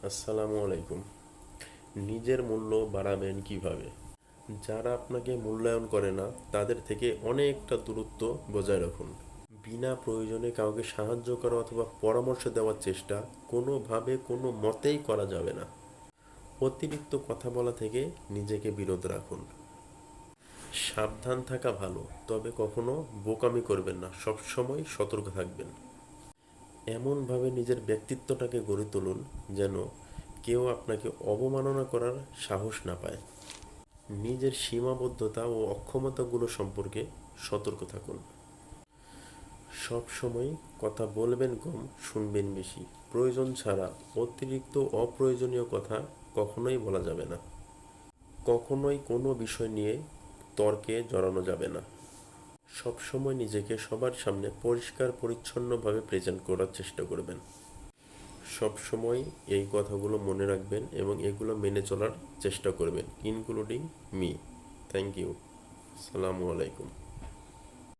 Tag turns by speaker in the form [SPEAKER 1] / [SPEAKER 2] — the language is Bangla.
[SPEAKER 1] আসসালামু আলাইকুম। নিজের মূল্য বাড়াবেন কিভাবে? যারা আপনাকে মূল্যায়ন করে না তাদের থেকে অনেকটা দূরত্ব বজায় রাখুন। বিনা প্রয়োজনে কাউকে সাহায্য করা অথবা পরামর্শ দেওয়ার চেষ্টা কোনোভাবে কোনো মতেই করা যাবে না। অতিরিক্ত কথা বলা থেকে নিজেকে বিরত রাখুন। সাবধান থাকা ভালো, তবে কখনো বোকামি করবেন না, সবসময় সতর্ক থাকবেন। এমনভাবে নিজের ব্যক্তিত্বটাকে গড়ে তুলুন যেন কেউ আপনাকে অবমাননা করার সাহস না পায়। নিজের সীমাবদ্ধতা ও অক্ষমতাগুলো সম্পর্কে সতর্ক থাকুন। সব সময় কথা বলবেন কম, শুনবেন বেশি। প্রয়োজন ছাড়া অতিরিক্ত অপ্রয়োজনীয় কথা কখনোই বলা যাবে না। কখনোই কোনো বিষয় নিয়ে তর্কে জড়ানো যাবে না। সব সময় নিজেকে সবার সামনে পরিষ্কার পরিচ্ছন্নভাবে প্রেজেন্ট করার চেষ্টা করবেন। সব সময় এই কথাগুলো মনে রাখবেন এবং এগুলো মেনে চলার চেষ্টা করবেন, ইনক্লুডিং মি। Thank you. আসসালামু আলাইকুম।